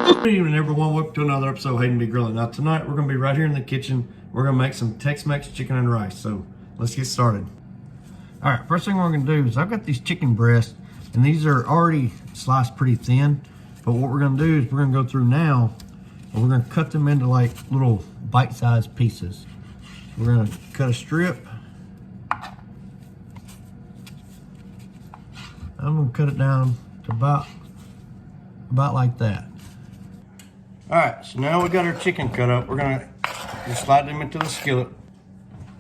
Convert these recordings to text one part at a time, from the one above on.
Good evening, everyone. Welcome to another episode of Hayden Be Grilling. Now tonight we're going to be right here in the kitchen. We're going to make some Tex-Mex chicken and rice. So let's get started. All right, first thing we're going to do is I've got these chicken breasts, and these are already sliced pretty thin. But what we're going to do is we're going to go through now, and we're going to cut them into like little bite-sized pieces. We're going to cut a strip. I'm going to cut it down to about like that. All right, so now we got our chicken cut up. We're gonna just slide them into the skillet.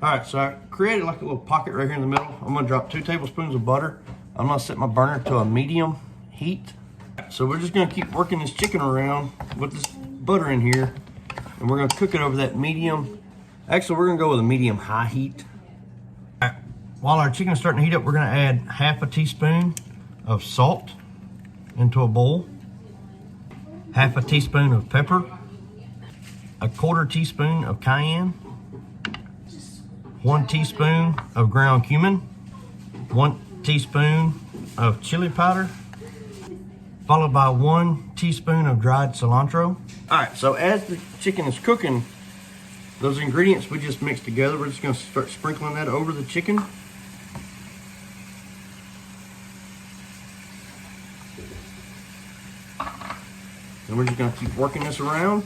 All right, so I created like a little pocket right here in the middle. I'm gonna drop 2 tablespoons of butter. I'm gonna set my burner to a medium heat. So we're just gonna keep working this chicken around with this butter in here, and we're gonna cook it over that medium. Actually, we're gonna go with a medium-high heat. All right, while our chicken's starting to heat up, we're gonna add half a teaspoon of salt into a bowl. Half a teaspoon of pepper, a 1/4 teaspoon of cayenne, 1 teaspoon of ground cumin, 1 teaspoon of chili powder, followed by 1 teaspoon of dried cilantro. All right, so as the chicken is cooking, those ingredients we just mixed together, we're just gonna start sprinkling that over the chicken. And we're just gonna keep working this around.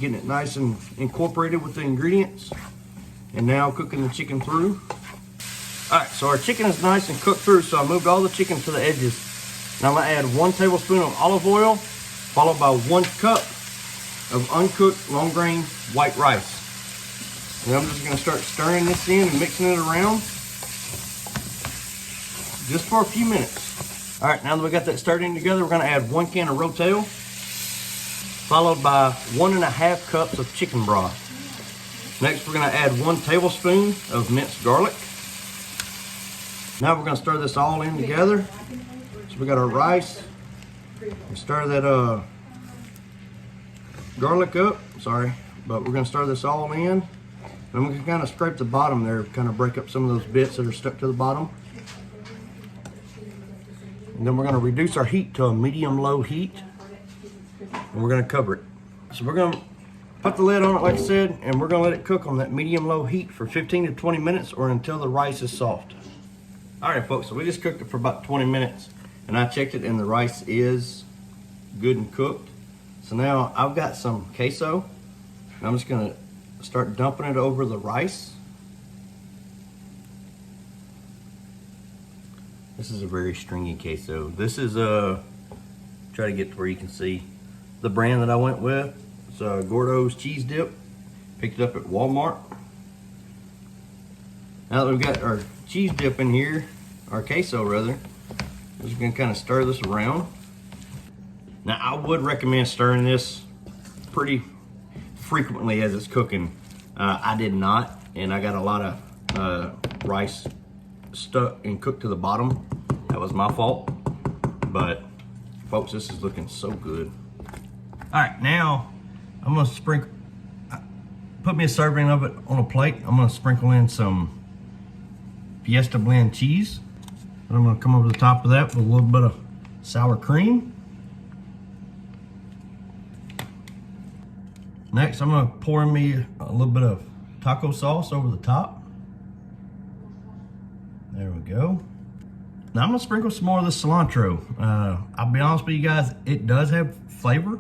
Getting it nice and incorporated with the ingredients. And now cooking the chicken through. All right, so our chicken is nice and cooked through, so I moved all the chicken to the edges. Now I'm gonna add 1 tablespoon of olive oil, followed by 1 cup of uncooked long grain white rice. And I'm just gonna start stirring this in and mixing it around just for a few minutes. All right, now that we got that stirred in together, we're gonna add 1 can of rotel, followed by 1½ cups of chicken broth. Next, we're gonna add 1 tablespoon of minced garlic. Now we're gonna stir this all in together. So we got our rice, and stir that garlic up, but we're gonna stir this all in. And we can kind of scrape the bottom there, kind of break up some of those bits that are stuck to the bottom. And then we're gonna reduce our heat to a medium-low heat, and we're gonna cover it. So we're gonna put the lid on it, like I said, and we're gonna let it cook on that medium-low heat for 15 to 20 minutes or until the rice is soft. All right, folks, so we just cooked it for about 20 minutes, and I checked it, and the rice is good and cooked. So now I've got some queso, and I'm just gonna start dumping it over the rice. This is a very stringy queso. This is try to get to where you can see the brand that I went with. It's Gordo's cheese dip. Picked it up at Walmart. Now that we've got our cheese dip in here, our queso rather, we're just gonna kind of stir this around. Now I would recommend stirring this pretty frequently as it's cooking. I did not, and I got a lot of rice stuck and cooked to the bottom. That was my fault, but folks, this is looking so good. All right, now I'm gonna sprinkle, put me a serving of it on a plate. I'm gonna sprinkle in some Fiesta blend cheese, and I'm gonna come over the top of that with a little bit of sour cream. Next, I'm gonna pour in me a little bit of taco sauce over the top. There we go. Now I'm gonna sprinkle some more of the cilantro. I'll be honest with you guys, it does have flavor,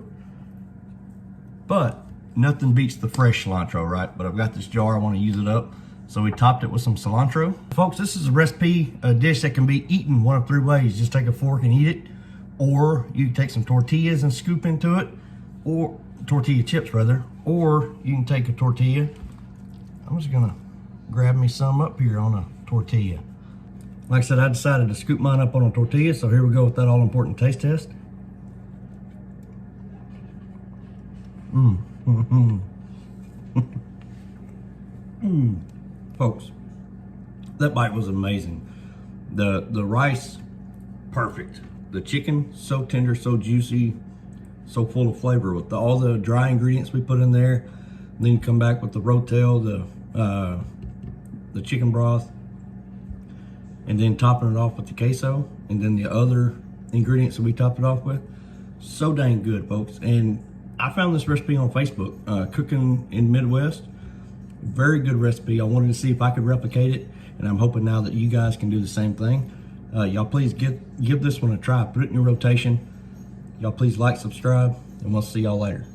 but nothing beats the fresh cilantro, right? But I've got this jar, I wanna use it up. So we topped it with some cilantro. Folks, this is a recipe, a dish that can be eaten one of 3 ways. Just take a fork and eat it, or you can take some tortillas and scoop into it, or tortilla chips rather, or you can take a tortilla. I'm just gonna grab me some up here on a tortilla. Like I said, I decided to scoop mine up on a tortilla, so here we go with that all-important taste test. Folks, that bite was amazing. The rice, perfect. The chicken, so tender, so juicy, so full of flavor with all the dry ingredients we put in there. And then you come back with the rotel, the chicken broth, and then topping it off with the queso, and then the other ingredients that we topped it off with. So dang good, folks. And I found this recipe on Facebook, Cooking in Midwest. Very good recipe. I wanted to see if I could replicate it, and I'm hoping now that you guys can do the same thing. Y'all please give this one a try. Put it in your rotation. Y'all please like, subscribe, and we'll see y'all later.